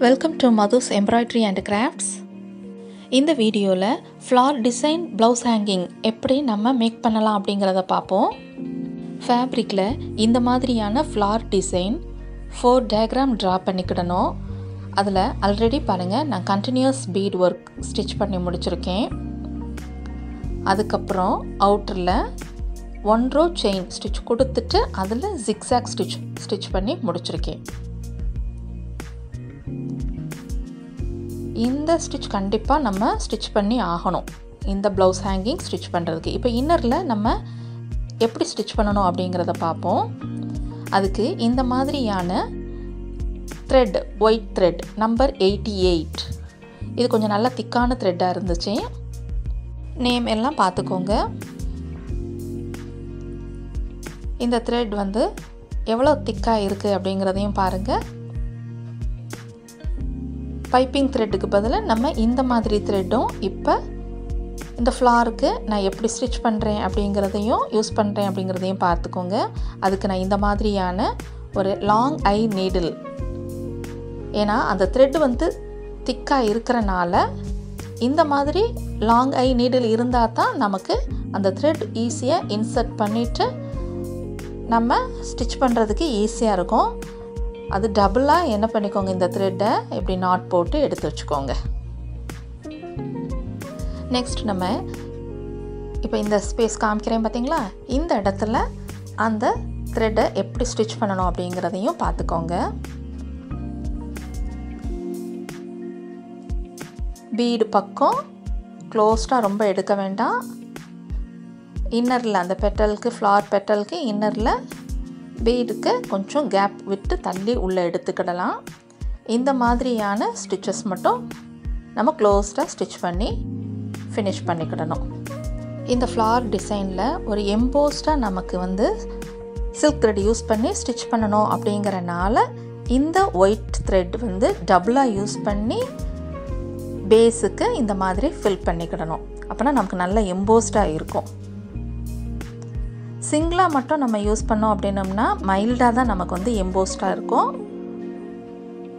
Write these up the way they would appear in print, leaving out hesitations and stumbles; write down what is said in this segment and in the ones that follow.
Welcome to Madhu's Embroidery and Crafts. இந்த வீடியோவில் flower design blouse hanging எப்படி நம்ம மேக் பண்ணலாம் அப்படிங்கிறத பார்ப்போம். ஃபேப்ரிக்கில் இந்த மாதிரியான ஃப்ளார் டிசைன் 4 டயக்ராம் ட்ரா பண்ணிக்கிடணும். அதில் ஆல்ரெடி பாருங்கள், நான் கண்டினியூஸ் பீட் ஒர்க் ஸ்டிச் பண்ணி முடிச்சிருக்கேன். அதுக்கப்புறம் அவுட்டரில் 1 ரோ செயின் ஸ்டிச் கொடுத்துட்டு அதில் ஜிக்ஸாக் ஸ்டிச் பண்ணி முடிச்சிருக்கேன். இந்த ஸ்டிச் கண்டிப்பாக நம்ம ஸ்டிச் பண்ணி ஆகணும், இந்த ப்ளவுஸ் ஹேங்கிங் ஸ்டிச் பண்ணுறதுக்கு. இப்போ இன்னரில் நம்ம எப்படி ஸ்டிச் பண்ணணும் அப்படிங்கிறத பார்ப்போம். அதுக்கு இந்த மாதிரியான த்ரெட், ஒயிட் த்ரெட் நம்பர் 88, இது கொஞ்சம் நல்லா திக்கான த்ரெட்டாக இருந்துச்சு. நேம் எல்லாம் பார்த்துக்கோங்க. இந்த த்ரெட் வந்து எவ்வளோ திக்காக இருக்குது அப்படிங்கிறதையும் பாருங்கள். பைப்பிங் த்ரெட்டுக்கு பதிலாக நம்ம இந்த மாதிரி த்ரெட்டும் இப்போ இந்த ஃப்ளாருக்கு நான் எப்படி ஸ்டிச் பண்ணுறேன் அப்படிங்கிறதையும் யூஸ் பண்ணுறேன் அப்படிங்கிறதையும் பார்த்துக்கோங்க. அதுக்கு நான் இந்த மாதிரியான ஒரு லாங் ஐ நீடில், ஏன்னா அந்த த்ரெட் வந்து திக்காக இருக்கிறனால இந்த மாதிரி லாங் ஐ நீடில் இருந்தால் தான் நமக்கு அந்த த்ரெட் ஈஸியாக இன்சர்ட் பண்ணிவிட்டு நம்ம ஸ்டிச் பண்ணுறதுக்கு ஈஸியாக இருக்கும். அது டபுளாக என்ன பண்ணிக்கோங்க, இந்த த்ரெட்டை இப்படி நாட் போட்டு எடுத்து வச்சுக்கோங்க. நெக்ஸ்ட் நம்ம இப்போ இந்த ஸ்பேஸ் காமிக்கிறேன் பார்த்தீங்களா, இந்த இடத்துல அந்த த்ரெட்டை எப்படி ஸ்டிச் பண்ணணும் அப்படிங்கிறதையும் பார்த்துக்கோங்க. பீடு பக்கம் க்ளோஸ்டாக ரொம்ப எடுக்க வேண்டாம். இன்னரில் அந்த பெட்டலுக்கு, ஃப்ளார் பெட்டலுக்கு இன்னரில் பீடுக்கு கொஞ்சம் கேப் விட்டு தள்ளி உள்ளே எடுத்துக்கிடலாம். இந்த மாதிரியான ஸ்டிச்சஸ் மட்டும் நம்ம க்ளோஸ்டாக ஸ்டிச் பண்ணி ஃபினிஷ் பண்ணிக்கிடணும். இந்த ஃப்ளார் டிசைனில் ஒரு எம்போஸ்டாக நமக்கு வந்து சில்க் த்ரெட் யூஸ் பண்ணி ஸ்டிச் பண்ணணும் அப்படிங்கிறனால இந்த ஒயிட் த்ரெட் வந்து டபுளாக யூஸ் பண்ணி பேஸுக்கு இந்த மாதிரி ஃபில் பண்ணிக்கிடணும். அப்போனா நமக்கு நல்ல எம்போஸ்டாக இருக்கும். சிங்கிளாக மட்டும் நம்ம யூஸ் பண்ணோம் அப்படின்னோம்னா மைல்டாக தான் நமக்கு வந்து எம்போஸ்டாக இருக்கும்.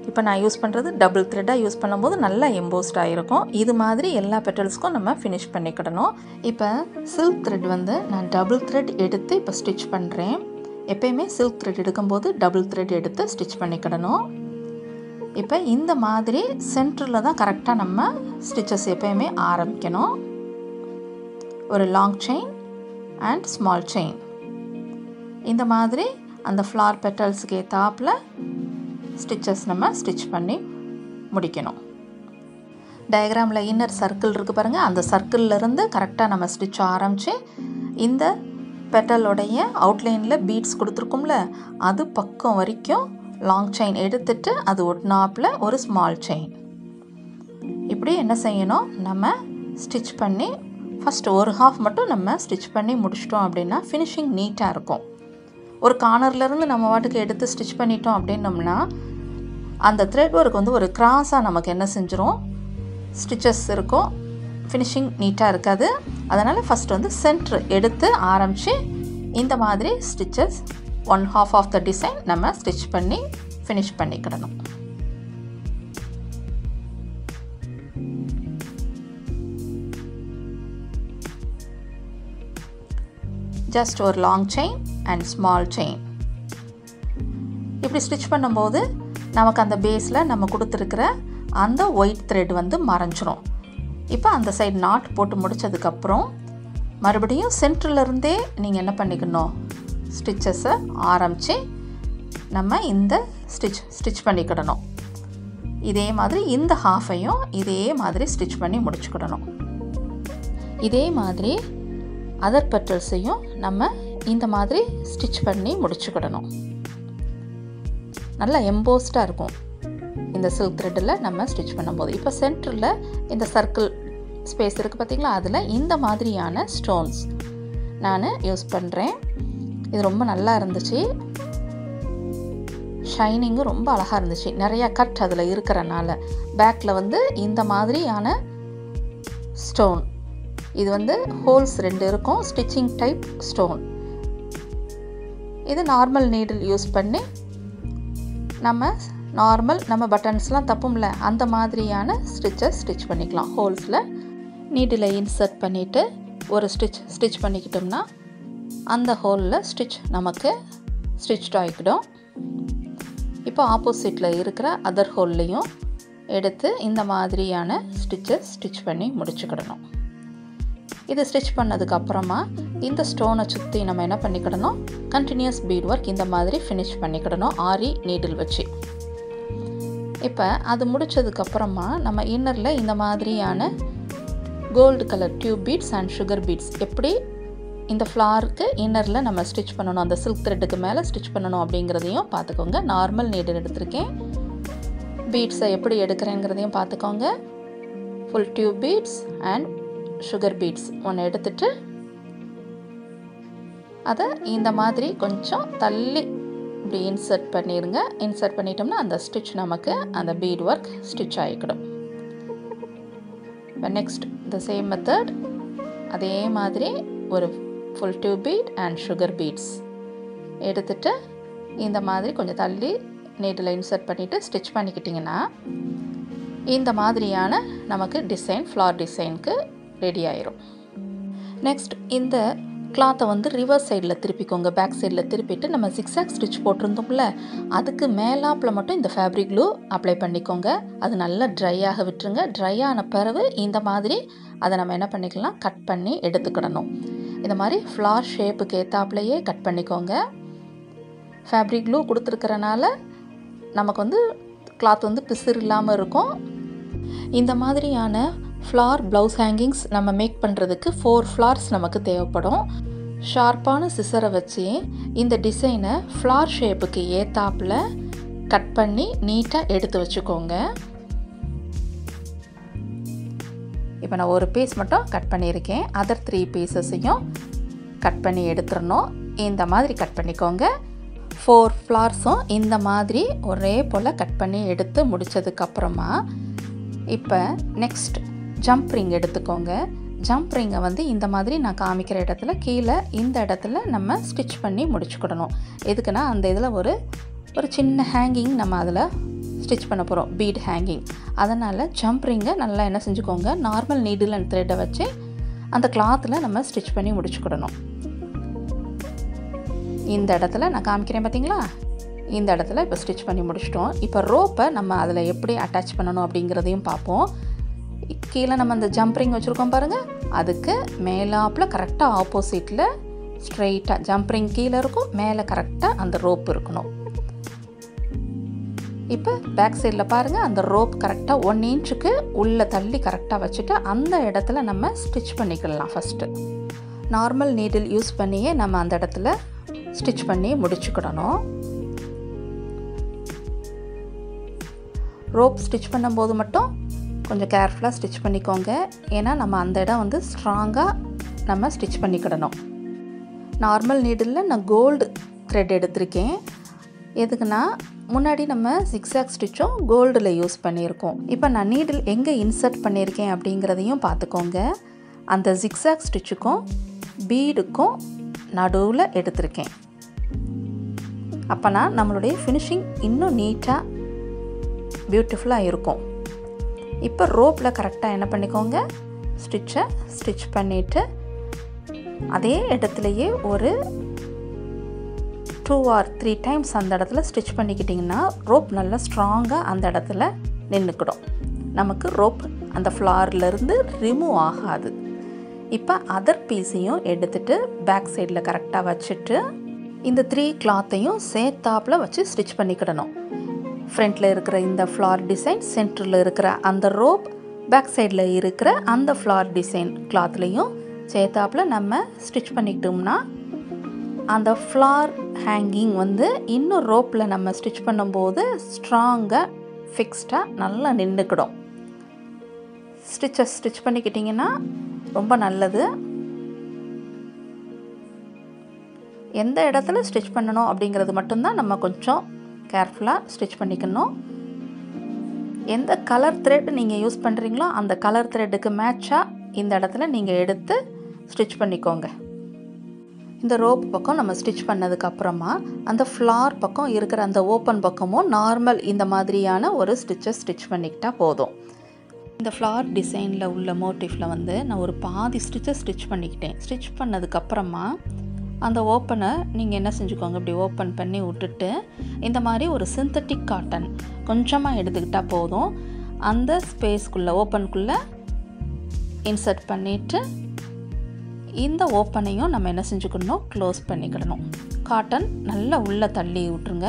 இப்போ நான் யூஸ் பண்ணுறது டபுள் த்ரெட்டாக யூஸ் பண்ணும்போது நல்லா எம்போஸ்டாக இருக்கும். இது மாதிரி எல்லா பெட்டல்ஸ்க்கும் நம்ம ஃபினிஷ் பண்ணிக்கிடணும். இப்போ சில்க் த்ரெட் வந்து நான் டபுள் த்ரெட் எடுத்து இப்போ ஸ்டிச் பண்ணுறேன். எப்போயுமே சில்க் த்ரெட் எடுக்கும்போது டபுள் த்ரெட் எடுத்து ஸ்டிச் பண்ணிக்கிடணும். இப்போ இந்த மாதிரி சென்டரில் தான் கரெக்டாக நம்ம ஸ்டிச்சஸ் எப்போயுமே ஆரம்பிக்கணும். ஒரு long chain and small chain, இந்த மாதிரி அந்த ஃப்ளார் பெட்டல்ஸுக்கு ஏற்றாப்பில் ஸ்டிச்சஸ் நம்ம ஸ்டிச் பண்ணி முடிக்கணும். டயக்ராமில் இன்னர் சர்க்கிள் இருக்குது பாருங்கள், அந்த சர்க்கிள்லேருந்து கரெக்டாக நம்ம ஸ்டிச் ஆரம்பித்து இந்த பெட்டலோடைய அவுட்லைனில் பீட்ஸ் கொடுத்துருக்கோம்ல, அது பக்கம் வரைக்கும் லாங் செயின் எடுத்துட்டு அது ஒட்டினாப்பில் ஒரு ஸ்மால் செயின். இப்படி என்ன செய்யணும், நம்ம ஸ்டிச் பண்ணி ஃபஸ்ட்டு ஒரு ஹாஃப் மட்டும் நம்ம ஸ்டிச் பண்ணி முடிச்சிட்டோம் அப்படின்னா ஃபினிஷிங் நீட்டாக இருக்கும். ஒரு கார்னர்லேருந்து நம்ம வாட்டுக்கு எடுத்து ஸ்டிச் பண்ணிட்டோம் அப்படின்னோம்னா அந்த த்ரெட் ஒர்க் வந்து ஒரு கிராஸாக நமக்கு என்ன செஞ்சிடும், ஸ்டிச்சஸ் இருக்கும், ஃபினிஷிங் நீட்டாக இருக்காது. அதனால் ஃபஸ்ட்டு வந்து சென்ட்ரு எடுத்து ஆரம்பித்து இந்த மாதிரி ஸ்டிச்சஸ் 1/2 ஆஃப் த டிசைன் நம்ம ஸ்டிச் பண்ணி ஃபினிஷ் பண்ணிக்கிடணும். ஜஸ்ட் ஒரு long chain and small chain இப்படி ஸ்டிச் பண்ணும்போது நமக்கு அந்த பேஸில் நம்ம கொடுத்துருக்கிற அந்த ஒயிட் த்ரெட் வந்து மறைஞ்சிரும். இப்போ அந்த சைடு நாட் போட்டு முடித்ததுக்கப்புறம் மறுபடியும் சென்டர்லேருந்தே நீங்கள் என்ன பண்ணிக்கணும், ஸ்டிச்சஸை ஆரம்பித்து நம்ம இந்த ஸ்டிச் பண்ணிக்கிடணும். இதே மாதிரி இந்த ஹாஃபையும் இதே மாதிரி ஸ்டிச் பண்ணி முடிச்சுக்கிடணும். இதே மாதிரி அதர் பெட்டல்ஸையும் நம்ம இந்த மாதிரி ஸ்டிச் பண்ணி முடிச்சுக்கிடணும். நல்லா எம்போஸ்டாக இருக்கும் இந்த சில்க் த்ரெட்டில் நம்ம ஸ்டிச் பண்ணும்போது. இப்போ சென்டரில் இந்த சர்க்கிள் ஸ்பேஸ் இருக்குது பார்த்திங்களா, அதில் இந்த மாதிரியான ஸ்டோன்ஸ் நான் யூஸ் பண்ணுறேன். இது ரொம்ப நல்லா இருந்துச்சு, ஷைனிங்கும் ரொம்ப அழகாக இருந்துச்சு. நிறையா கட் அதில் இருக்கிறனால பேக்கில் வந்து இந்த மாதிரியான ஸ்டோன், இது வந்து ஹோல்ஸ் 2 இருக்கும், ஸ்டிச்சிங் டைப் ஸ்டோன். இது நார்மல் நீடில் யூஸ் பண்ணி நம்ம நார்மல் நம்ம பட்டன்ஸ்லாம் தப்பும்ல அந்த மாதிரியான ஸ்டிச்சை ஸ்டிச் பண்ணிக்கலாம். ஹோல்ஸில் நீடில் இன்சர்ட் பண்ணிவிட்டு ஒரு ஸ்டிச் பண்ணிக்கிட்டோம்னா அந்த ஹோலில் ஸ்டிச் நமக்கு ஸ்டிச் ஆகிக்கிடும். இப்போ ஆப்போசிட்டில் இருக்கிற அதர் ஹோல்லையும் எடுத்து இந்த மாதிரியான ஸ்டிச்சை ஸ்டிச் பண்ணி முடிச்சுக்கிடணும். இது ஸ்டிச் பண்ணதுக்கப்புறமா இந்த ஸ்டோனை சுற்றி நம்ம என்ன பண்ணிக்கிடணும், கண்டினியூஸ் பீட் ஒர்க் இந்த மாதிரி ஃபினிஷ் பண்ணிக்கிடணும் ஆரி நீடில் வச்சு. இப்போ அது முடித்ததுக்கப்புறமா நம்ம இன்னரில் இந்த மாதிரியான gold colour tube beads and sugar beads எப்படி இந்த ஃப்ளாருக்கு இன்னரில் நம்ம ஸ்டிச் பண்ணணும், அந்த சில்க் த்ரெட்டுக்கு மேலே ஸ்டிச் பண்ணணும் அப்படிங்கிறதையும் பார்த்துக்கோங்க. நார்மல் நீடில் எடுத்திருக்கேன். பீட்ஸை எப்படி எடுக்கிறேங்கிறதையும் பார்த்துக்கோங்க. Full tube beads and sugar beads ஒன்று எடுத்துட்டு அதை இந்த மாதிரி கொஞ்சம் தள்ளி இப்படி இன்சர்ட் பண்ணிடுங்க. இன்சர்ட் பண்ணிட்டோம்னா அந்த ஸ்டிச் நமக்கு அந்த பீட் ஒர்க் ஸ்டிச் ஆகிக்கிடும். நெக்ஸ்ட் த சேம் மெத்தட் அதே மாதிரி ஒரு full tube bead and sugar beads எடுத்துட்டு இந்த மாதிரி கொஞ்சம் தள்ளி நீடில் இன்சர்ட் பண்ணிவிட்டு ஸ்டிச் பண்ணிக்கிட்டிங்கன்னா இந்த மாதிரியான நமக்கு டிசைன் ஃப்ளார் டிசைனுக்கு ரெடி ஆயிரும். நெக்ஸ்ட் இந்த கிளாத்தை வந்து ரிவர்ஸ் சைடில் திருப்பிக்கோங்க. பேக் சைடில் திருப்பிட்டு நம்ம ஜிக்ஸாக் ஸ்டிச் போட்டிருந்தோம்ல அதுக்கு மேலாப்பில் மட்டும் இந்த ஃபேப்ரிக் க்ளூ அப்ளை பண்ணிக்கோங்க. அது நல்லா ட்ரை ஆக விட்டுருங்க. ட்ரை ஆன பிறகு இந்த மாதிரி அதை நம்ம என்ன பண்ணிக்கலாம், கட் பண்ணி எடுத்துக்கிடணும். இந்த மாதிரி ஃப்ளார் ஷேப்புக்கு ஏற்றாப்புலையே கட் பண்ணிக்கோங்க. ஃபேப்ரிக் க்ளூ கொடுத்துருக்கறனால நமக்கு வந்து கிளாத் வந்து பிசுறு இல்லாமல் இருக்கும். இந்த மாதிரியான ஃப்ளார் ப்ளவுஸ் ஹேங்கிங்ஸ் நம்ம மேக் பண்ணுறதுக்கு 4 ஃப்ளார்ஸ் நமக்கு தேவைப்படும். ஷார்ப்பான சிசரை வச்சு இந்த டிசைனை ஃப்ளார் ஷேப்புக்கு ஏற்றாப்பில் கட் பண்ணி நீட்டாக எடுத்து வச்சுக்கோங்க. இப்போ நான் ஒரு பீஸ் மட்டும் கட் பண்ணியிருக்கேன். அதர் 3 பீசஸையும் கட் பண்ணி எடுத்துடணும். இந்த மாதிரி கட் பண்ணிக்கோங்க. 4 ஃப்ளார்ஸும் இந்த மாதிரி ஒரே போல் கட் பண்ணி எடுத்து முடித்ததுக்கப்புறமா இப்போ நெக்ஸ்ட் ஜம்ப் ரிங் எடுத்துக்கோங்க. ஜம்ப் ரிங்கை வந்து இந்த மாதிரி நான் காமிக்கிற இடத்துல கீழே இந்த இடத்துல நம்ம ஸ்டிச் பண்ணி முடிச்சுக்கிடணும். எதுக்குன்னா அந்த இதில் ஒரு சின்ன ஹேங்கிங் நம்ம அதில் ஸ்டிச் பண்ண போகிறோம், பீட் ஹேங்கிங். அதனால் ஜம்ப் ரிங்கை நல்லா என்ன செஞ்சுக்கோங்க, நார்மல் நீடில் அண்ட் த்ரெட்டை வச்சு அந்த கிளாத்தில் நம்ம ஸ்டிச் பண்ணி முடிச்சுக்கிடணும். இந்த இடத்துல நான் காமிக்கிறேன் பார்த்தீங்களா, இந்த இடத்துல இப்போ ஸ்டிச் பண்ணி முடிச்சிட்டோம். இப்போ ரோப்பை நம்ம அதில் எப்படி அட்டாச் பண்ணணும் அப்படிங்கிறதையும் பார்ப்போம். கீழே நம்ம அந்த ஜம்ப்ரிங் வச்சுருக்கோம் பாருங்கள், அதுக்கு மேலாப்பில் கரெக்டாக ஆப்போசிட்டில் ஸ்ட்ரெயிட்டாக ஜம்ப்ரிங் கீழே இருக்கும், மேலே கரெக்டாக அந்த ரோப் இருக்கணும். இப்போ பேக் சைடில் பாருங்கள், அந்த ரோப் கரெக்டாக 1 இன்ச்சுக்கு உள்ளே தள்ளி கரெக்டாக வச்சுட்டு அந்த இடத்துல நம்ம ஸ்டிச் பண்ணிக்கலாம். ஃபஸ்ட்டு நார்மல் நீடில் யூஸ் பண்ணியே நம்ம அந்த இடத்துல ஸ்டிச் பண்ணி முடிச்சுக்கிடணும். ரோப் ஸ்டிச் பண்ணும்போது மட்டும் கொஞ்சம் கேர்ஃபுல்லாக ஸ்டிச் பண்ணிக்கோங்க. ஏன்னா நம்ம அந்த இடம் வந்து ஸ்ட்ராங்காக நம்ம ஸ்டிச் பண்ணிக்கிடணும். நார்மல் நீடில் நான் கோல்டு த்ரெட் எடுத்திருக்கேன். எதுக்குன்னா முன்னாடி நம்ம ஜிக்ஸாக் ஸ்டிச்சும் கோல்டில் யூஸ் பண்ணியிருக்கோம். இப்போ நான் நீடில் எங்கே இன்சர்ட் பண்ணியிருக்கேன் அப்படிங்கிறதையும் பார்த்துக்கோங்க. அந்த ஜிக்ஸாக் ஸ்டிச்சுக்கும் பீடுக்கும் நடுவில் எடுத்திருக்கேன். அப்போனா நம்மளுடைய ஃபினிஷிங் இன்னும் நீட்டாக பியூட்டிஃபுல்லாக இருக்கும். இப்போ ரோப்பில் கரெக்டாக என்ன பண்ணிக்கோங்க, ஸ்டிச்சை ஸ்டிச் பண்ணிவிட்டு அதே இடத்துலையே ஒரு 2 or 3 டைம்ஸ் அந்த இடத்துல ஸ்டிச் பண்ணிக்கிட்டிங்கன்னா ரோப் நல்லா ஸ்ட்ராங்காக அந்த இடத்துல நின்றுக்கிடும். நமக்கு ரோப் அந்த ஃப்ளார்லேருந்து ரிமூவ் ஆகாது. இப்போ அதர் பீஸையும் எடுத்துகிட்டு பேக் சைடில் கரெக்டாக வச்சுட்டு இந்த 3 கிளாத்தையும் சேர்த்தாப்பில் வச்சு ஸ்டிச் பண்ணிக்கிடணும். ஃப்ரண்ட்டில் இருக்கிற இந்த ஃப்ளார் டிசைன், சென்டரில் இருக்கிற அந்த ரோப், பேக் சைடில் இருக்கிற அந்த ஃப்ளார் டிசைன் கிளாத்லேயும் சேர்த்தாப்பில் நம்ம ஸ்டிச் பண்ணிக்கிட்டோம்னா அந்த ஃப்ளார் ஹேங்கிங் வந்து இன்னும் ரோப்பில் நம்ம ஸ்டிச் பண்ணும்போது ஸ்ட்ராங்காக ஃபிக்ஸ்டாக நல்லா நின்றுக்கிடும். ஸ்டிச் பண்ணிக்கிட்டிங்கன்னா ரொம்ப நல்லது. எந்த இடத்துல ஸ்டிச் பண்ணணும் அப்படிங்கிறது மட்டும்தான் நம்ம கொஞ்சம் கேர்ஃபுல்லாக ஸ்டிச் பண்ணிக்கணும். எந்த கலர் த்ரெட் நீங்கள் யூஸ் பண்ணுறீங்களோ அந்த கலர் த்ரெட்டுக்கு மேட்சாக இந்த இடத்துல நீங்கள் எடுத்து ஸ்டிச் பண்ணிக்கோங்க. இந்த ரோப் பக்கம் நம்ம ஸ்டிச் பண்ணதுக்கப்புறமா அந்த ஃப்ளார் பக்கம் இருக்கிற அந்த ஓப்பன் பக்கமும் நார்மல் இந்த மாதிரியான ஒரு ஸ்டிச் பண்ணிக்கிட்டால் போதும். இந்த ஃப்ளார் டிசைனில் உள்ள மோட்டிஃபில் வந்து நான் ஒரு பாதி ஸ்டிச் பண்ணிக்கிட்டேன். ஸ்டிச் பண்ணதுக்கப்புறமா அந்த ஓப்பனை நீங்கள் என்ன செஞ்சுக்கோங்க, இப்படி ஓப்பன் பண்ணி விட்டுட்டு இந்த மாதிரி ஒரு சிந்தட்டிக் காட்டன் கொஞ்சமாக எடுத்துக்கிட்டால் போதும். அந்த ஸ்பேஸ்க்குள்ளே ஓப்பனுக்குள்ளே இன்சர்ட் பண்ணிவிட்டு இந்த ஓப்பனையும் நம்ம என்ன செஞ்சுக்கணும், க்ளோஸ் பண்ணிக்கிடணும். காட்டன் நல்லா உள்ளே தள்ளி விட்டுருங்க.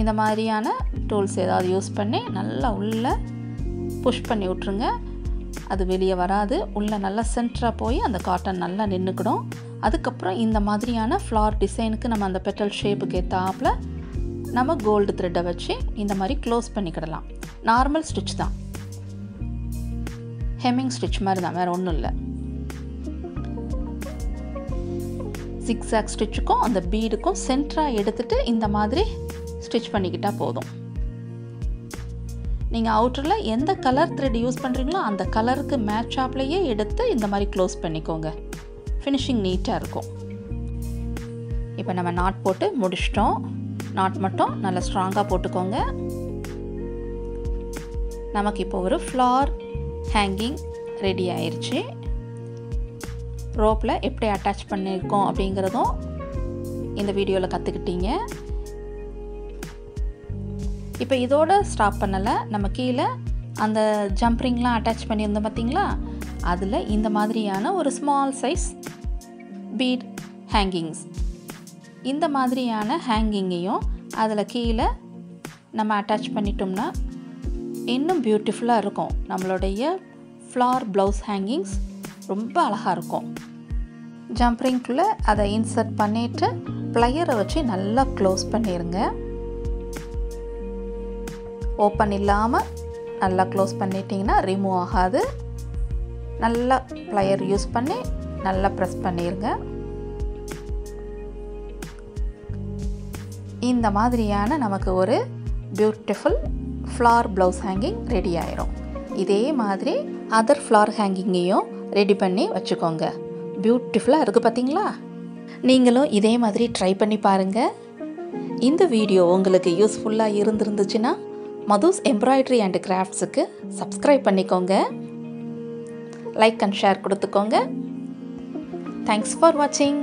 இந்த மாதிரியான டூல்ஸ் ஏதாவது யூஸ் பண்ணி நல்லா உள்ளே புஷ் பண்ணி விட்ருங்க. அது வெளியே வராது. உள்ளே நல்லா சென்டராக போய் அந்த காட்டன் நல்லா நின்றுக்கிடும். அதுக்கப்புறம் இந்த மாதிரியான ஃப்ளார் டிசைனுக்கு நம்ம அந்த பெட்டல் ஷேப்புக்கு ஏற்றாப்புல நம்ம கோல்டு த்ரெட்டை வச்சு இந்த மாதிரி க்ளோஸ் பண்ணிக்கிடலாம். நார்மல் ஸ்டிச் தான், ஹெம்மிங் ஸ்டிச் மாதிரி தான், வேறு ஒன்றும் இல்லை. ஜிக்ஸாக் ஸ்டிச்சுக்கும் அந்த பீடுக்கும் சென்டராக எடுத்துகிட்டு இந்த மாதிரி ஸ்டிச் பண்ணிக்கிட்டால் போதும். நீங்கள் அவுட்டரில் எந்த கலர் த்ரெட் யூஸ் பண்ணுறீங்களோ அந்த கலருக்கு மேட்ச் ஆப்லேயே எடுத்து இந்த மாதிரி க்ளோஸ் பண்ணிக்கோங்க. ஃபினிஷிங் நீட்டாக இருக்கும். இப்போ நம்ம நாட் போட்டு முடிச்சிட்டோம். நாட் மட்டும் நல்லா ஸ்ட்ராங்காக போட்டுக்கோங்க. நமக்கு இப்போ ஒரு ஃப்ளார் ஹேங்கிங் ரெடி ஆயிடுச்சு. ரோப்பில் எப்படி அட்டாச் பண்ணியிருக்கோம் அப்படிங்கிறதும் இந்த வீடியோவில் கற்றுக்கிட்டீங்க. இப்போ இதோட ஸ்டாப் பண்ணலை. நம்ம கீழே அந்த ஜம்ப்ரிங்லாம் அட்டாச் பண்ணியிருந்தோம் பார்த்தீங்களா, அதில் இந்த மாதிரியான ஒரு ஸ்மால் சைஸ் பீட் ஹேங்கிங்ஸ், இந்த மாதிரியான ஹேங்கிங்கையும் அதில் கீழே நம்ம அட்டாச் பண்ணிட்டோம்னா இன்னும் பியூட்டிஃபுல்லாக இருக்கும். நம்மளுடைய ஃப்ளார் ப்ளவுஸ் ஹேங்கிங்ஸ் ரொம்ப அழகாக இருக்கும். ஜம்ப்ரிங்குள்ளே அதை இன்சர்ட் பண்ணிவிட்டு ப்ளையரை வச்சு நல்லா க்ளோஸ் பண்ணிடுங்க. ஓப்பன் இல்லாமல் நல்லா க்ளோஸ் பண்ணிட்டீங்கன்னா ரிமூவ் ஆகாது. நல்லா ப்ளையர் யூஸ் பண்ணி நல்லா ப்ரெஸ் பண்ணிடுங்க. இந்த மாதிரியான நமக்கு ஒரு beautiful flower blouse hanging ready ஆயிரும். இதே மாதிரி அதர் ஃப்ளார் ஹேங்கிங்கையும் ரெடி பண்ணி வச்சுக்கோங்க. பியூட்டிஃபுல்லாக இருக்குது பார்த்தீங்களா? நீங்களும் இதே மாதிரி ட்ரை பண்ணி பாருங்கள். இந்த வீடியோ உங்களுக்கு யூஸ்ஃபுல்லாக இருந்துருந்துச்சுன்னா மதுஸ் எம்ப்ராய்டரி அண்ட் கிராஃப்ட்ஸுக்கு சப்ஸ்கிரைப் பண்ணிக்கோங்க. லைக் அண்ட் ஷேர் கொடுத்துக்கோங்க. தேங்க்ஸ் ஃபார் வாட்சிங்.